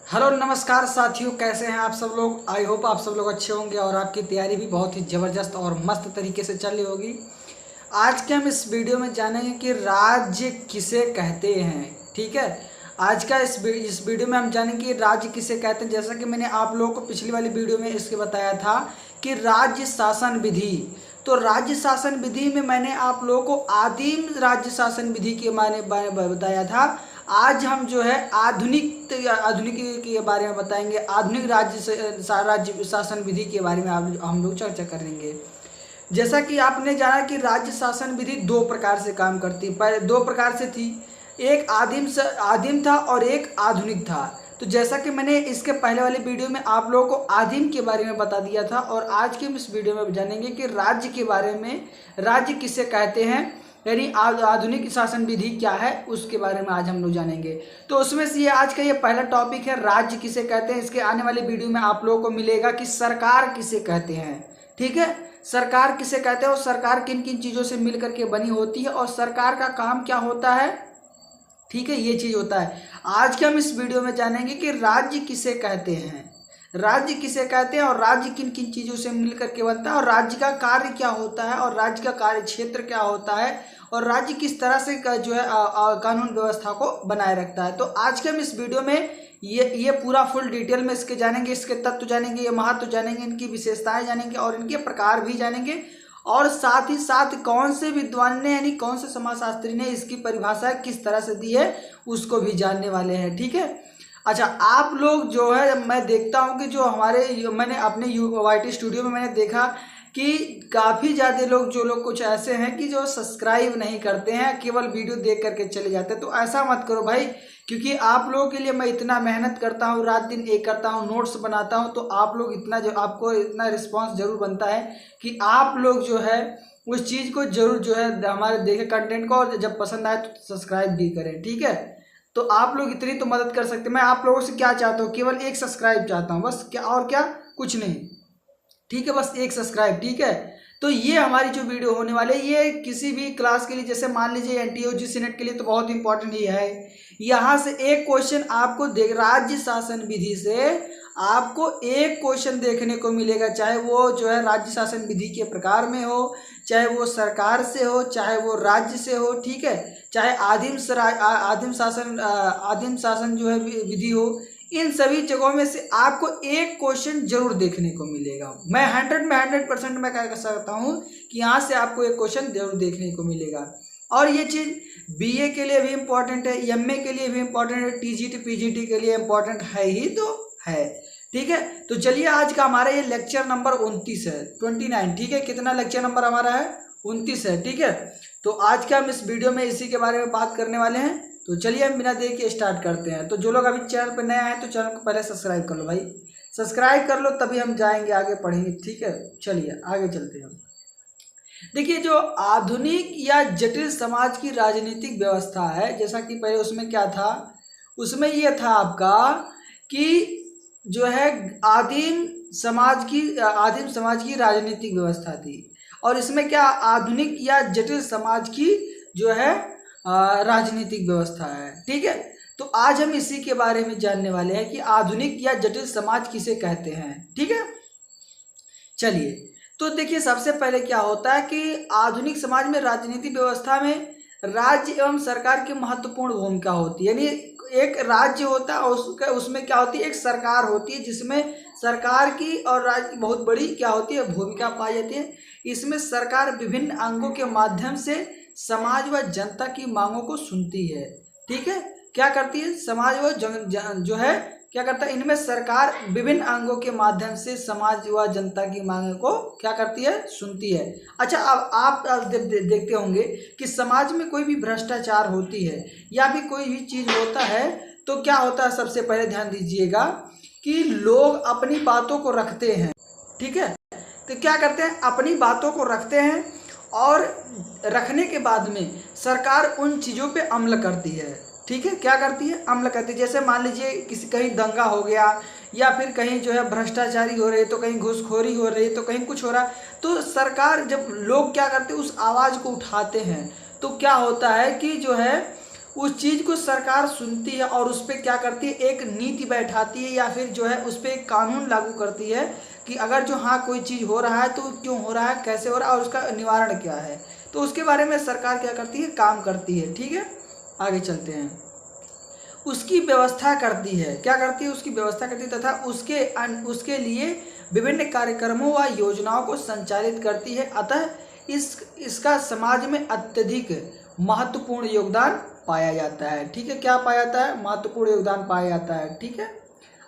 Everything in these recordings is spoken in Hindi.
हेलो नमस्कार साथियों, कैसे हैं आप सब लोग। आई होप आप सब लोग अच्छे होंगे और आपकी तैयारी भी बहुत ही ज़बरदस्त और मस्त तरीके से चल रही होगी। आज के हम इस वीडियो में जानेंगे कि राज्य किसे कहते हैं। ठीक है, आज का इस वीडियो में हम जानेंगे कि राज्य किसे कहते हैं। जैसा कि मैंने आप लोगों को पिछली वाली वीडियो में इसके बताया था कि राज्य शासन विधि, तो राज्य शासन विधि में मैंने आप लोगों को आदिम राज्य शासन विधि के बारे में बताया था। आज हम जो है आधुनिक के बारे में बताएंगे, आधुनिक राज्य शासन विधि के बारे में हम लोग चर्चा करेंगे। जैसा कि आपने जाना कि राज्य शासन विधि दो प्रकार से काम करती है। पहले दो प्रकार से थी, एक आदिम था और एक आधुनिक था। तो जैसा कि मैंने इसके पहले वाली वीडियो में आप लोगों को आदिम के बारे में बता दिया था, और आज के हम इस वीडियो में जानेंगे कि राज्य के बारे में, राज्य किसे कहते हैं, यानी आधुनिक शासन विधि क्या है, उसके बारे में आज हम लोग जानेंगे। तो उसमें से ये आज का ये पहला टॉपिक है, राज्य किसे कहते हैं। इसके आने वाली वीडियो में आप लोगों को मिलेगा कि सरकार किसे कहते हैं। ठीक है, सरकार किसे कहते हैं और सरकार किन किन चीज़ों से मिल करके बनी होती है और सरकार का काम क्या होता है। ठीक है, ये चीज़ होता है। आज के हम इस वीडियो में जानेंगे कि राज्य किसे कहते हैं, राज्य किसे कहते हैं और राज्य किन किन चीज़ों से मिलकर के बनता है, और राज्य का कार्य क्या होता है, और राज्य का कार्य क्षेत्र क्या होता है, और राज्य किस तरह से जो है कानून व्यवस्था को बनाए रखता है। तो आज के हम इस वीडियो में ये पूरा फुल डिटेल में इसके जानेंगे, इसके तत्व जानेंगे, ये महत्व जानेंगे, इनकी विशेषताएं जानेंगे और इनके प्रकार भी जानेंगे, और साथ ही साथ कौन से विद्वान ने, यानी कौन से समाजशास्त्री ने इसकी परिभाषा किस तरह से दी है, उसको भी जानने वाले हैं। ठीक है, अच्छा, आप लोग जो है, मैं देखता हूँ कि जो मैंने अपने YT स्टूडियो में मैंने देखा कि काफ़ी ज़्यादा लोग, जो लोग कुछ ऐसे हैं कि जो सब्सक्राइब नहीं करते हैं, केवल वीडियो देख करके चले जाते हैं। तो ऐसा मत करो भाई, क्योंकि आप लोगों के लिए मैं इतना मेहनत करता हूँ, रात दिन एक करता हूँ, नोट्स बनाता हूँ, तो आप लोग आपको इतना रिस्पांस जरूर बनता है कि आप लोग जो है उस चीज़ को जरूर जो है हमारे देखे कंटेंट को, और जब पसंद आए तो सब्सक्राइब भी करें। ठीक है, तो आप लोग इतनी तो मदद कर सकते हैं। मैं आप लोगों से क्या चाहता हूँ, केवल एक सब्सक्राइब चाहता हूँ बस, क्या और क्या, कुछ नहीं। ठीक है, बस एक सब्सक्राइब। ठीक है, तो ये हमारी जो वीडियो होने वाले, ये किसी भी क्लास के लिए, जैसे मान लीजिए NTA UGC नेट के लिए तो बहुत इंपॉर्टेंट ही है। यहाँ से एक क्वेश्चन आपको राज्य शासन विधि से आपको एक क्वेश्चन देखने को मिलेगा, चाहे वो जो है राज्य शासन विधि के प्रकार में हो, चाहे वो सरकार से हो, चाहे वो राज्य से हो। ठीक है, चाहे आदिम शासन जो है विधि हो, इन सभी जगहों में से आपको एक क्वेश्चन जरूर देखने को मिलेगा। मैं 100% मैं क्या कर सकता हूँ कि यहाँ से आपको एक क्वेश्चन जरूर देखने को मिलेगा। और ये चीज़ BA के लिए भी इम्पोर्टेंट है, MA के लिए भी इम्पोर्टेंट है, TGT PGT के लिए इम्पोर्टेंट है ही तो है। ठीक है, तो चलिए, आज का हमारा ये लेक्चर नंबर 29 है, 29। ठीक है, कितना लेक्चर नंबर हमारा है, 29 है। ठीक है, तो आज का हम इस वीडियो में इसी के बारे में बात करने वाले हैं। तो चलिए हम बिना देर के स्टार्ट करते हैं। तो जो लोग अभी चैनल पर नए आए तो चैनल को पहले सब्सक्राइब कर लो भाई, सब्सक्राइब कर लो, तभी हम जाएंगे आगे, पढ़ेंगे। ठीक है, चलिए आगे चलते हैं। देखिए, जो आधुनिक या जटिल समाज की राजनीतिक व्यवस्था है, जैसा कि पहले उसमें क्या था, उसमें यह था आपका कि जो है आदिम समाज की राजनीतिक व्यवस्था थी, और इसमें क्या आधुनिक या जटिल समाज की जो है राजनीतिक व्यवस्था है। ठीक है, तो आज हम इसी के बारे में जानने वाले हैं कि आधुनिक या जटिल समाज किसे कहते हैं। ठीक है, चलिए, तो देखिए, सबसे पहले क्या होता है कि आधुनिक समाज में राजनीतिक व्यवस्था में राज्य एवं सरकार की महत्वपूर्ण भूमिका होती है। यानी एक राज्य होता है और उसमें क्या होती है, एक सरकार होती है, जिसमें सरकार की और राज्य की बहुत बड़ी क्या होती है, भूमिका पाई जाती है। इसमें सरकार विभिन्न अंगों के माध्यम से समाज व जनता की मांगों को सुनती है। ठीक है, क्या करती है, समाज व जो है क्या करता है, इनमें सरकार विभिन्न अंगों के माध्यम से समाज व जनता की मांगों को क्या करती है, सुनती है। अच्छा, अब आप देखते होंगे कि समाज में कोई भी भ्रष्टाचार होती है या भी कोई भी चीज़ होता है, तो क्या होता है, सबसे पहले ध्यान दीजिएगा कि लोग अपनी बातों को रखते हैं। ठीक है, तो क्या करते हैं, अपनी बातों को रखते हैं, और रखने के बाद में सरकार उन चीज़ों पे अमल करती है। ठीक है, क्या करती है, अमल करती है। जैसे मान लीजिए कहीं दंगा हो गया, या फिर कहीं जो है भ्रष्टाचारी हो रही है, तो कहीं घूसखोरी हो रही है, तो कहीं कुछ हो रहा है, तो सरकार, जब लोग क्या करते हैं, उस आवाज़ को उठाते हैं, तो क्या होता है कि जो है उस चीज़ को सरकार सुनती है और उस पर क्या करती है, एक नीति बैठाती है या फिर जो है उस पर एक कानून लागू करती है कि अगर जो हाँ कोई चीज़ हो रहा है तो क्यों हो रहा है, कैसे हो रहा है और उसका निवारण क्या है। तो उसके बारे में सरकार क्या करती है, काम करती है। ठीक है, आगे चलते हैं। उसकी व्यवस्था करती है, क्या करती है, उसकी व्यवस्था करती है तथा उसके लिए विभिन्न कार्यक्रमों व योजनाओं को संचालित करती है। अतः इसका समाज में अत्यधिक महत्वपूर्ण योगदान पाया जाता है। ठीक है, क्या पाया जाता है, महत्वपूर्ण योगदान पाया जाता है। ठीक है,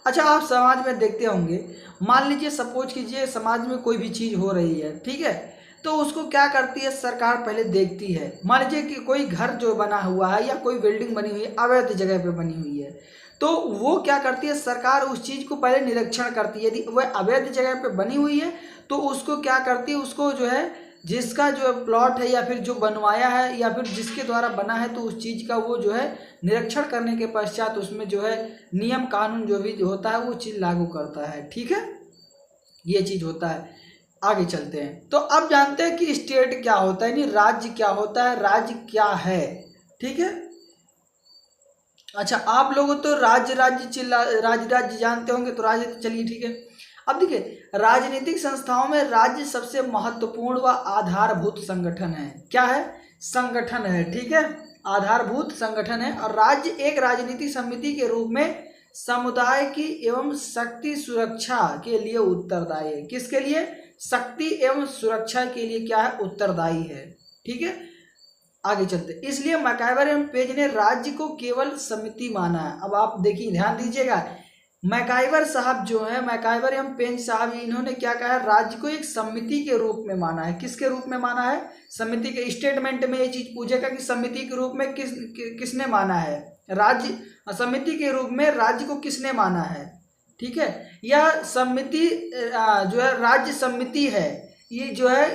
अच्छा आप समाज में देखते होंगे, मान लीजिए सपोज कीजिए समाज में कोई भी चीज़ हो रही है, ठीक है, तो उसको क्या करती है सरकार, पहले देखती है। मान लीजिए कि कोई घर जो बना हुआ है या कोई बिल्डिंग बनी हुई है अवैध जगह पे बनी हुई है, तो वो क्या करती है सरकार, उस चीज़ को पहले निरीक्षण करती है। यदि वह अवैध जगह पे बनी हुई है तो उसको क्या करती है, उसको जो है जिसका जो प्लॉट है या फिर जो बनवाया है या फिर जिसके द्वारा बना है, तो उस चीज़ का वो जो है निरीक्षण करने के पश्चात उसमें जो है नियम कानून जो भी होता है वो चीज़ लागू करता है। ठीक है, ये चीज़ होता है। आगे चलते हैं। तो अब जानते हैं कि स्टेट क्या होता है, यानी राज्य क्या होता है, राज्य क्या है। ठीक है, अच्छा आप लोग तो राज्य जानते होंगे, तो राज्य तो चलिए ठीक है। अब देखिए, राजनीतिक संस्थाओं में राज्य सबसे महत्वपूर्ण व आधारभूत संगठन है। क्या है, संगठन है। ठीक है, आधारभूत संगठन है। और राज्य एक राजनीतिक समिति के रूप में समुदाय की एवं शक्ति सुरक्षा के लिए उत्तरदायी है। किसके लिए, शक्ति एवं सुरक्षा के लिए क्या है, उत्तरदायी है। ठीक है, आगे चलते। इसलिए मैकाइवर एवं पेज ने राज्य को केवल समिति माना है। अब आप देखिए, ध्यान दीजिएगा, मैकाइवर साहब जो है, मैकाइवर एवं पेज साहब, इन्होंने क्या कहा है, राज्य को एक समिति के रूप में माना है। किसके रूप में माना है, समिति के। स्टेटमेंट में ये चीज पूछेगा कि समिति के रूप में किसने माना है, राज्य समिति के रूप में राज्य को किसने माना है। ठीक है, यह समिति जो है राज्य समिति है, ये जो है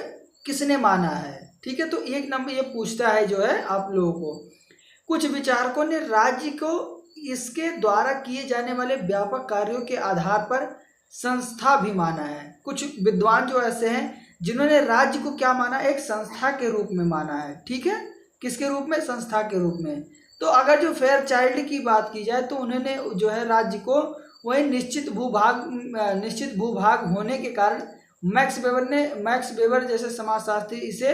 किसने माना है। ठीक है, तो एक नंबर ये पूछता है जो है आप लोगों को। कुछ विचारकों ने राज्य को इसके द्वारा किए जाने वाले व्यापक कार्यों के आधार पर संस्था भी माना है। कुछ विद्वान जो ऐसे हैं जिन्होंने राज्य को क्या माना, एक संस्था के रूप में माना है। ठीक है, किसके रूप में, संस्था के रूप में। तो अगर जो फेयर चाइल्ड की बात की जाए तो उन्होंने जो है राज्य को वही निश्चित भूभाग होने के कारण मैक्स वेबर जैसे समाजशास्त्री इसे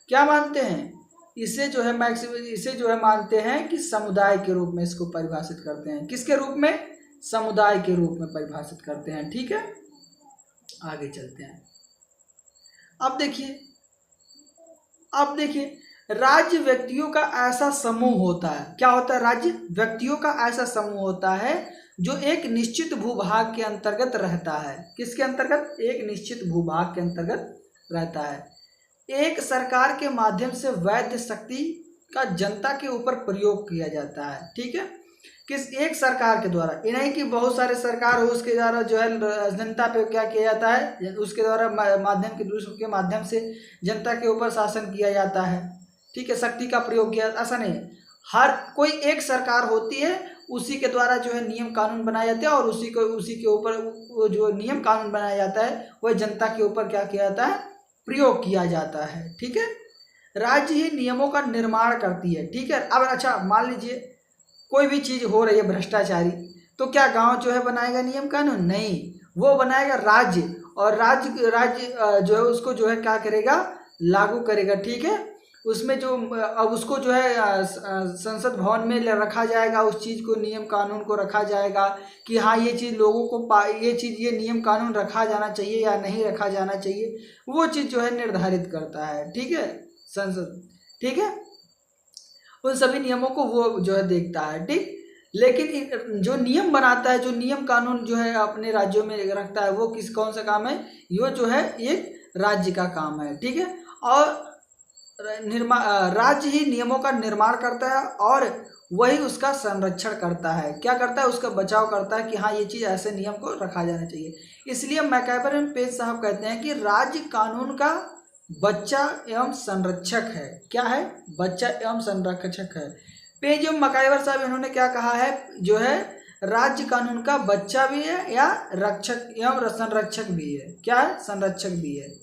क्या मानते हैं, इसे जो है मानते हैं कि समुदाय के रूप में इसको परिभाषित करते हैं। किसके रूप में, समुदाय के रूप में परिभाषित करते हैं। ठीक है, आगे चलते हैं। अब देखिए राज्य व्यक्तियों का ऐसा समूह होता है। क्या होता है, राज्य व्यक्तियों का ऐसा समूह होता है जो एक निश्चित भूभाग के अंतर्गत रहता है। किसके अंतर्गत, एक निश्चित भूभाग के अंतर्गत रहता है। एक सरकार के माध्यम से वैध शक्ति का जनता के ऊपर प्रयोग किया जाता है। ठीक है, किस एक सरकार के द्वारा, ये नहीं कि बहुत सारे सरकार हो उसके द्वारा जो है जनता पे क्या किया जाता है, उसके द्वारा के माध्यम से जनता के ऊपर शासन किया जाता है। ठीक है, शक्ति का प्रयोग किया, ऐसा नहीं। हर कोई एक सरकार होती है, उसी के द्वारा जो है नियम कानून बनाए जाते हैं और उसी के ऊपर वो जो नियम कानून बनाया जाता है वह जनता के ऊपर क्या किया जाता है, प्रयोग किया जाता है। ठीक है, राज्य ही नियमों का निर्माण करती है। ठीक है, अब अच्छा मान लीजिए कोई भी चीज़ हो रही है भ्रष्टाचारी, तो क्या गांव जो है बनाएगा नियम कानून, नहीं, वो बनाएगा राज्य। और राज्य जो है उसको जो है क्या करेगा, लागू करेगा। ठीक है, उसमें जो अब उसको जो है संसद भवन में रखा जाएगा, उस चीज़ को नियम कानून को रखा जाएगा कि हाँ ये चीज़ लोगों को ये नियम कानून रखा जाना चाहिए या नहीं रखा जाना चाहिए, वो चीज़ जो है निर्धारित करता है। ठीक है, संसद। ठीक है, उन सभी नियमों को वो जो है देखता है। ठीक, लेकिन जो नियम बनाता है, जो नियम कानून जो है अपने राज्यों में रखता है, वो कौन सा काम है, ये जो है एक राज्य का काम है। ठीक है, और राज्य ही नियमों का निर्माण करता है और वही उसका संरक्षण करता है। क्या करता है, उसका बचाव करता है कि हाँ ये चीज़ ऐसे नियम को रखा जाना चाहिए। इसलिए मैकाइवर एवं पेज साहब कहते हैं कि राज्य कानून का बच्चा एवं संरक्षक है। क्या है, बच्चा एवं संरक्षक है। पेज एवं मैकाइवर साहब इन्होंने क्या कहा है, जो है राज्य कानून का बच्चा भी है या रक्षक एवं संरक्षक भी है। क्या है, संरक्षक भी है।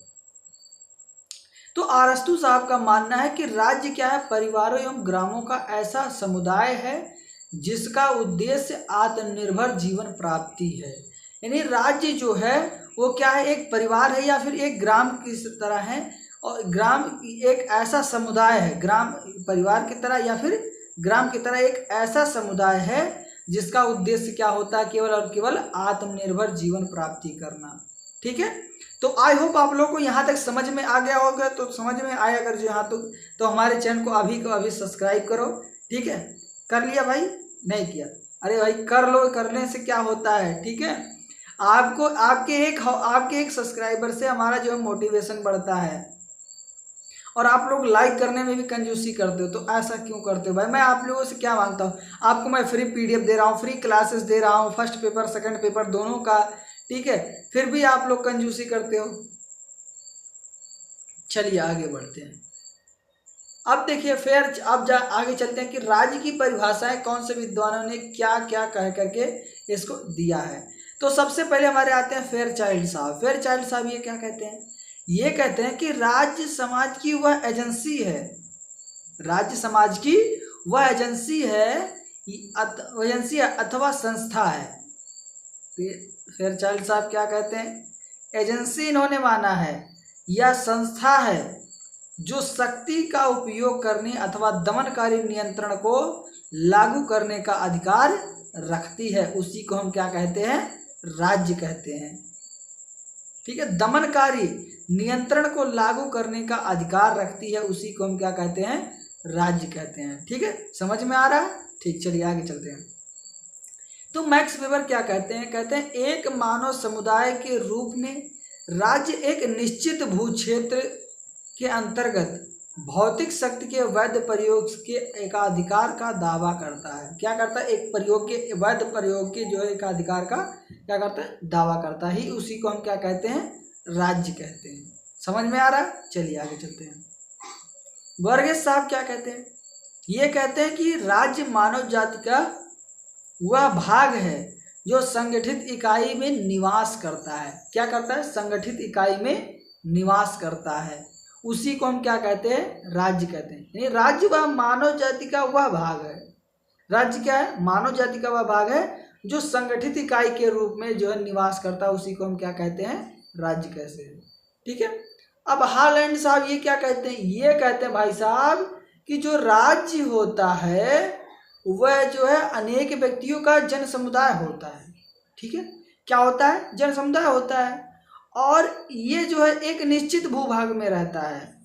तो अरस्तु साहब का मानना है कि राज्य क्या है, परिवारों एवं ग्रामों का ऐसा समुदाय है जिसका उद्देश्य आत्मनिर्भर जीवन प्राप्ति है। यानी राज्य जो है वो क्या है, एक परिवार है या फिर एक ग्राम की तरह है, और ग्राम एक ऐसा समुदाय है, ग्राम परिवार की तरह या फिर ग्राम की तरह एक ऐसा समुदाय है जिसका उद्देश्य क्या होता है, केवल और केवल आत्मनिर्भर जीवन प्राप्ति करना। ठीक है, तो आई होप आप लोगों को यहाँ तक समझ में आ गया होगा। तो समझ में आया अगर जो यहाँ तो हमारे चैनल को अभी सब्सक्राइब करो। ठीक है, कर लिया भाई? नहीं किया? अरे भाई कर लो, करने से क्या होता है, ठीक है, आपको आपके एक सब्सक्राइबर से हमारा जो है मोटिवेशन बढ़ता है। और आप लोग लाइक करने में भी कंजूसी करते हो, तो ऐसा क्यों करते हो भाई? मैं आप लोगों से क्या मांगता हूँ, आपको मैं फ्री पीडीएफ दे रहा हूँ, फ्री क्लासेस दे रहा हूँ, फर्स्ट पेपर सेकंड पेपर दोनों का, ठीक है, फिर भी आप लोग कंजूसी करते हो। चलिए आगे बढ़ते हैं। अब देखिए फिर आगे चलते हैं कि राज्य की परिभाषाएं कौन से विद्वानों ने क्या क्या कह करके इसको दिया है। तो सबसे पहले हमारे आते हैं फेयरचाइल्ड साहब। फेयरचाइल्ड साहब ये क्या कहते हैं? ये कहते हैं कि राज्य समाज की वह एजेंसी है, राज्य समाज की वह एजेंसी है अथवा संस्था है। फेयरचाइल्ड साहब क्या कहते हैं? एजेंसी इन्होंने माना है या संस्था है जो शक्ति का उपयोग करने अथवा दमनकारी नियंत्रण को लागू करने का अधिकार रखती है, उसी को हम क्या कहते हैं? राज्य कहते हैं। ठीक है, दमनकारी नियंत्रण को लागू करने का अधिकार रखती है, उसी को हम क्या कहते हैं? राज्य कहते हैं। ठीक है, समझ में आ रहा है? ठीक, चलिए आगे चलते हैं। तो मैक्स वेबर क्या कहते हैं? कहते हैं एक मानव समुदाय के रूप में राज्य एक निश्चित भूक्षेत्र के अंतर्गत भौतिक शक्ति के वैध प्रयोग के एकाधिकार का दावा करता है। क्या करता है? एक प्रयोग के वैध प्रयोग के जो है एकाधिकार का क्या करता है? दावा करता है, ही उसी को हम क्या कहते हैं? राज्य कहते हैं। समझ में आ रहा है? चलिए आगे चलते हैं। वर्गेस साहब क्या कहते हैं? ये कहते हैं कि राज्य मानव जाति का वह भाग है जो संगठित इकाई में निवास करता है। क्या करता है? संगठित इकाई में निवास करता है, उसी को हम क्या कहते हैं? राज्य कहते हैं। यानी राज्य वह मानव जाति का वह भाग है। राज्य क्या है? मानव जाति का वह भाग है जो संगठित इकाई के रूप में जो है निवास करता है, उसी को हम क्या कहते हैं? राज्य कहते हैं। ठीक है, अब हॉलैंड साहब ये क्या कहते हैं? ये कहते हैं भाई साहब कि जो राज्य होता है वह जो है अनेक व्यक्तियों का जन समुदाय होता है। ठीक है, क्या होता है? जन समुदाय होता है, और ये जो है एक निश्चित भूभाग में रहता है।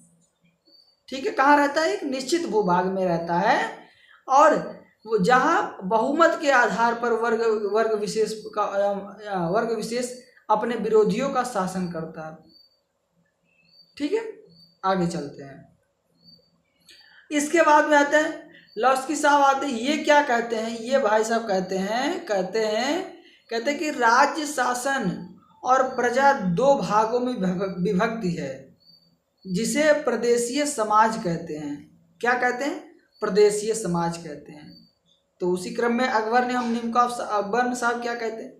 ठीक है, कहाँ रहता है? एक निश्चित भूभाग में रहता है, और वो जहाँ बहुमत के आधार पर वर्ग विशेष अपने विरोधियों का शासन करता है। ठीक है, आगे चलते हैं। इसके बाद में आते हैं लॉस्की साहब आते हैं। ये क्या कहते हैं? ये भाई साहब कहते हैं कि राज्य शासन और प्रजा दो भागों में विभक्ति है, जिसे प्रदेशीय समाज कहते हैं। क्या कहते हैं? प्रदेशीय समाज कहते हैं। तो उसी क्रम में अकबर साहब क्या कहते हैं?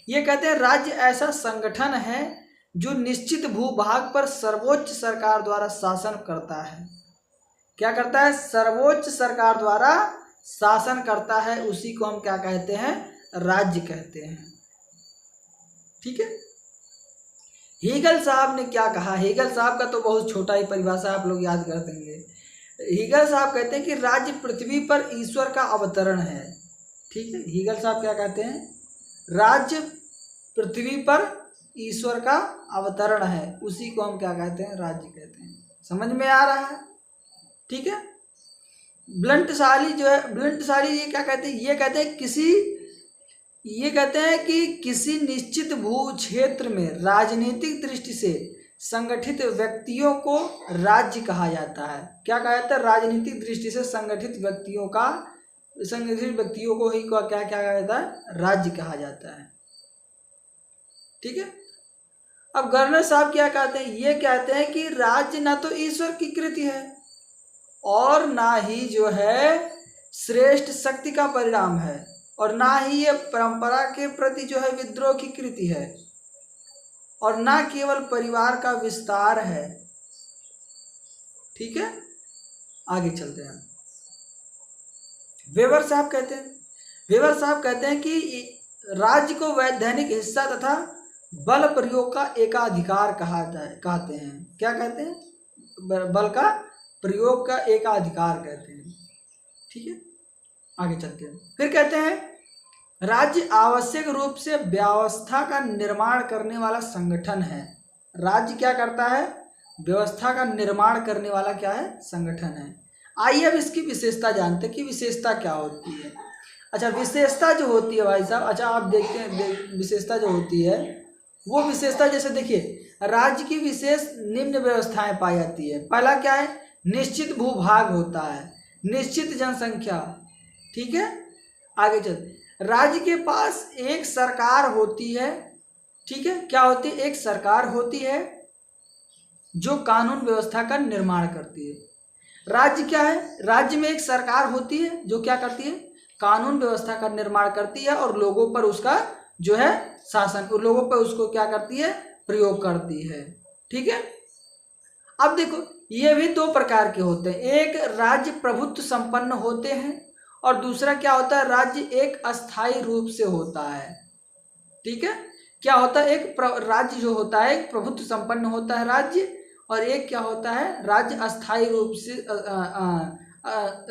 ये कहते हैं राज्य ऐसा संगठन है जो निश्चित भूभाग पर सर्वोच्च सरकार द्वारा शासन करता है। क्या करता है? सर्वोच्च सरकार द्वारा शासन करता है, उसी को हम क्या कहते हैं? राज्य कहते हैं। ठीक है, हीगल साहब ने क्या कहा? हीगल साहब का तो बहुत छोटा ही परिभाषा आप लोग याद कर देंगे। हीगल साहब कहते हैं कि राज्य पृथ्वी पर ईश्वर का अवतरण है। ठीक है, हीगल साहब क्या कहते हैं? राज्य पृथ्वी पर ईश्वर का अवतरण है, उसी को हम क्या कहते हैं? राज्य कहते हैं। समझ में आ रहा है? ठीक है, ब्लंट साली ये क्या कहते हैं? ये कहते हैं कि किसी निश्चित भू क्षेत्र में राजनीतिक दृष्टि से संगठित व्यक्तियों को राज्य कहा जाता है। क्या कहा जाता है? राजनीतिक दृष्टि से संगठित व्यक्तियों को ही क्या कहा जाता है? राज्य कहा जाता है। ठीक है, अब गवर्नर साहब क्या कहते हैं? ये कहते हैं कि राज्य ना तो ईश्वर की कृति है और ना ही जो है श्रेष्ठ शक्ति का परिणाम है, और ना ही ये परंपरा के प्रति जो है विद्रोह की कृति है, और ना केवल परिवार का विस्तार है। ठीक है, आगे चलते हैं। वेबर साहब कहते हैं कि राज्य को वैधानिक हिस्सा तथा बल प्रयोग का एकाधिकार कहते हैं। क्या कहते हैं? बल का प्रयोग का एकाधिकार कहते हैं। ठीक है, आगे चलते हैं। फिर कहते हैं राज्य आवश्यक रूप से व्यवस्था का निर्माण करने वाला संगठन है। राज्य क्या करता है? व्यवस्था का निर्माण करने वाला क्या है? संगठन है। आइए अब इसकी विशेषता जानते हैं कि विशेषता क्या होती है। अच्छा, विशेषता जो होती है भाई साहब, अच्छा आप देखते हैं विशेषता जो होती है वो विशेषता, जैसे देखिए राज्य की विशेष निम्न व्यवस्थाएं पाई जाती है। पहला क्या है? निश्चित भूभाग होता है, निश्चित जनसंख्या। ठीक है, आगे चलते। राज्य के पास एक सरकार होती है। ठीक है, क्या होती है? एक सरकार होती है जो कानून व्यवस्था का निर्माण करती है। राज्य क्या है? राज्य में एक सरकार होती है जो क्या करती है? कानून व्यवस्था का निर्माण करती है और लोगों पर उसका जो है शासन, लोगों पर उसको क्या करती है? प्रयोग करती है। ठीक है, अब देखो ये भी दो प्रकार के होते हैं। एक राज्य प्रभुत्व संपन्न होते हैं और दूसरा क्या होता है? राज्य एक अस्थायी रूप से होता है। ठीक है, क्या होता है? एक राज्य जो होता है एक प्रभुत्व संपन्न होता है राज्य, और एक क्या होता है? राज्य अस्थायी रूप से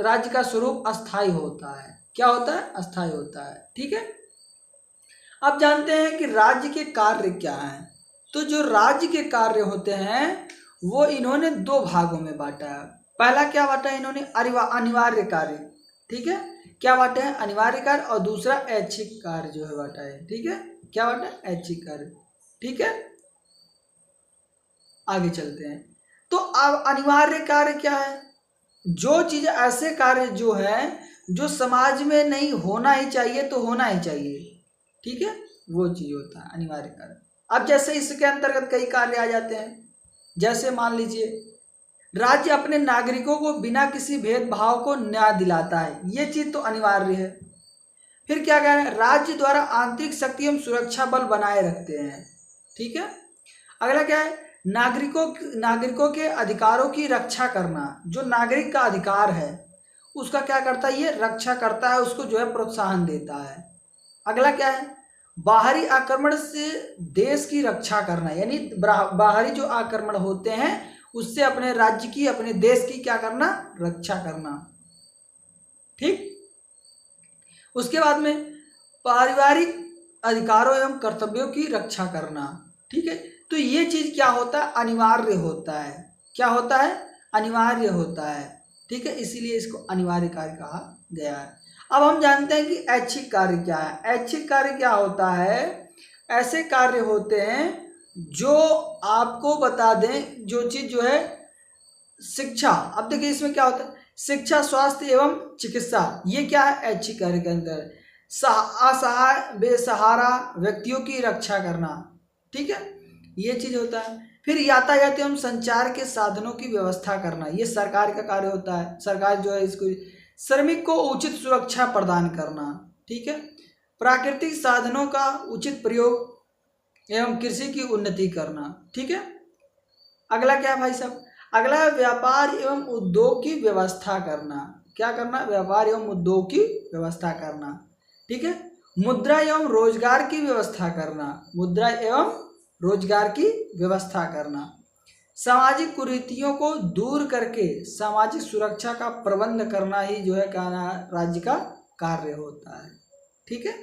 राज्य का स्वरूप अस्थायी होता है। क्या होता है? अस्थायी होता है। ठीक है, अब जानते हैं कि राज्य के कार्य क्या हैं। तो जो राज्य के कार्य होते हैं वो इन्होंने दो भागों में बांटा है। पहला क्या बांटा है इन्होंने? अनिवार्य कार्य। ठीक है, क्या बांटा है? अनिवार्य कार्य। और दूसरा ऐच्छिक कार्य जो है बांटा है। ठीक है, क्या बांटा है? ऐच्छिक कार्य। ठीक है, आगे चलते हैं। तो अब अनिवार्य कार्य क्या है? जो चीज, ऐसे कार्य जो है जो समाज में नहीं होना ही चाहिए तो होना ही चाहिए। ठीक है, वो चीज होता है अनिवार्य कार्य। अब जैसे इसके अंतर्गत कई कार्य आ जाते हैं, जैसे मान लीजिए राज्य अपने नागरिकों को बिना किसी भेदभाव को न्याय दिलाता है, ये चीज तो अनिवार्य है। फिर क्या कह रहे हैं? राज्य द्वारा आंतरिक शक्ति एवं सुरक्षा बल बनाए रखते हैं। ठीक है, अगला क्या है? नागरिकों के अधिकारों की रक्षा करना। जो नागरिक का अधिकार है उसका क्या करता है? ये रक्षा करता है, उसको जो है प्रोत्साहन देता है। अगला क्या है? बाहरी आक्रमण से देश की रक्षा करना, यानी बाहरी जो आक्रमण होते हैं उससे अपने राज्य की, अपने देश की क्या करना? रक्षा करना। ठीक, उसके बाद में पारिवारिक अधिकारों एवं कर्तव्यों की रक्षा करना। ठीक है, तो ये चीज क्या होता है? अनिवार्य होता है। क्या होता है? अनिवार्य होता है। ठीक है, इसीलिए इसको अनिवार्य कार्य कहा गया है। अब हम जानते हैं कि ऐच्छिक कार्य क्या है। ऐच्छिक कार्य क्या होता है? ऐसे कार्य होते हैं जो आपको बता दें, जो चीज जो है शिक्षा। अब देखिए इसमें क्या होता है? शिक्षा, स्वास्थ्य एवं चिकित्सा, ये क्या है? ऐच्छिक कार्य के अंदर। असहाय बेसहारा व्यक्तियों की रक्षा करना। ठीक है, ये चीज होता है। फिर यातायात एवं संचार के साधनों की व्यवस्था करना, ये सरकार का कार्य होता है। सरकार जो है इसको, श्रमिक को उचित सुरक्षा प्रदान करना। ठीक है, प्राकृतिक साधनों का उचित प्रयोग एवं कृषि की उन्नति करना। ठीक है, अगला क्या है भाई साहब? अगला है व्यापार एवं उद्योग की व्यवस्था करना। क्या करना? व्यापार एवं उद्योग की व्यवस्था करना। ठीक है, मुद्रा एवं रोजगार की व्यवस्था करना। मुद्रा एवं रोजगार की व्यवस्था करना। सामाजिक कुरीतियों को दूर करके सामाजिक सुरक्षा का प्रबंध करना ही जो है राज्य का कार्य होता है। ठीक है,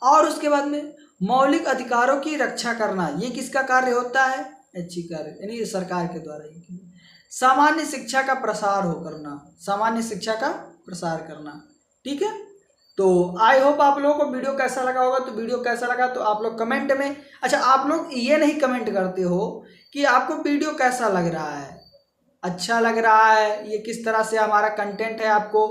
और उसके बाद में मौलिक अधिकारों की रक्षा करना, ये किसका कार्य होता है? ऐच्छिक कार्य, यानी ये सरकार के द्वारा ही। सामान्य शिक्षा का प्रसार हो करना, सामान्य शिक्षा का प्रसार करना। ठीक है, तो आई होप आप लोगों को वीडियो कैसा लगा होगा। तो वीडियो कैसा लगा तो आप लोग कमेंट में, अच्छा आप लोग ये नहीं कमेंट करते हो कि आपको वीडियो कैसा लग रहा है, अच्छा लग रहा है, ये किस तरह से हमारा कंटेंट है, आपको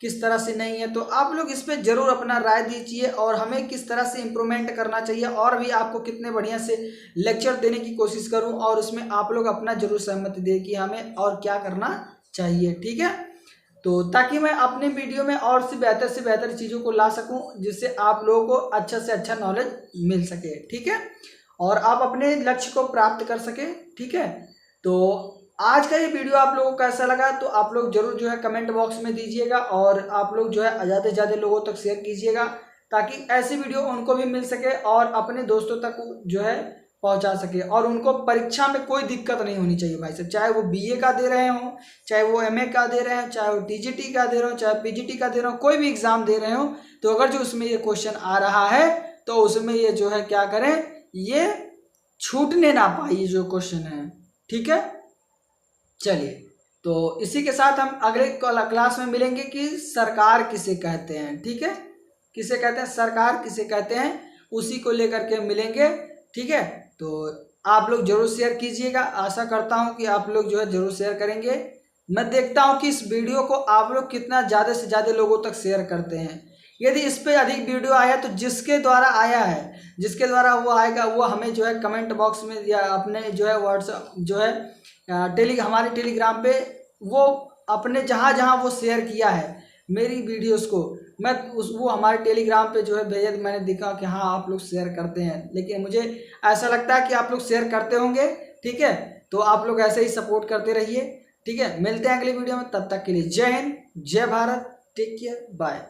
किस तरह से नहीं है। तो आप लोग इस पर जरूर अपना राय दीजिए और हमें किस तरह से इम्प्रूवमेंट करना चाहिए, और भी आपको कितने बढ़िया से लेक्चर देने की कोशिश करूं, और उसमें आप लोग अपना जरूर सहमति दें कि हमें और क्या करना चाहिए। ठीक है, तो ताकि मैं अपने वीडियो में और से बेहतर चीज़ों को ला सकूं, जिससे आप लोगों को अच्छा से अच्छा नॉलेज मिल सके। ठीक है, और आप अपने लक्ष्य को प्राप्त कर सके। ठीक है, तो आज का ये वीडियो आप लोगों को कैसा लगा तो आप लोग जरूर जो है कमेंट बॉक्स में दीजिएगा, और आप लोग जो है ज़्यादा से ज़्यादा लोगों तक शेयर कीजिएगा, ताकि ऐसी वीडियो उनको भी मिल सके और अपने दोस्तों तक जो है पहुंचा सके, और उनको परीक्षा में कोई दिक्कत नहीं होनी चाहिए भाई साहब। चाहे वो बीए का दे रहे हो, चाहे वो एमए का दे रहे हो, चाहे वो टीजीटी का दे रहे हो, चाहे पीजीटी का दे रहे हो, कोई भी एग्जाम दे रहे हो, तो अगर जो उसमें ये क्वेश्चन आ रहा है तो उसमें ये जो है क्या करें, ये छूटने ना पाए ये जो क्वेश्चन है। ठीक है, चलिए, तो इसी के साथ हम अगले क्लास में मिलेंगे कि सरकार किसे कहते हैं। ठीक है, किसे कहते हैं, सरकार किसे कहते हैं, उसी को लेकर के मिलेंगे। ठीक है, तो आप लोग जरूर शेयर कीजिएगा, आशा करता हूं कि आप लोग जो है जरूर शेयर करेंगे। मैं देखता हूं कि इस वीडियो को आप लोग कितना ज़्यादा से ज़्यादा लोगों तक शेयर करते हैं। यदि इस पे अधिक वीडियो आया तो जिसके द्वारा आया है, जिसके द्वारा वो आएगा, वो हमें जो है कमेंट बॉक्स में या अपने जो है व्हाट्सएप जो है हमारे टेलीग्राम पे वो अपने जहाँ जहाँ वो शेयर किया है मेरी वीडियोस को, मैं वो हमारे टेलीग्राम पे जो है भेजा, मैंने देखा कि हाँ आप लोग शेयर करते हैं, लेकिन मुझे ऐसा लगता है कि आप लोग शेयर करते होंगे। ठीक है, तो आप लोग ऐसे ही सपोर्ट करते रहिए। ठीक है, मिलते हैं अगली वीडियो में, तब तक के लिए जय हिंद, जय भारत, टेक केयर, बाय।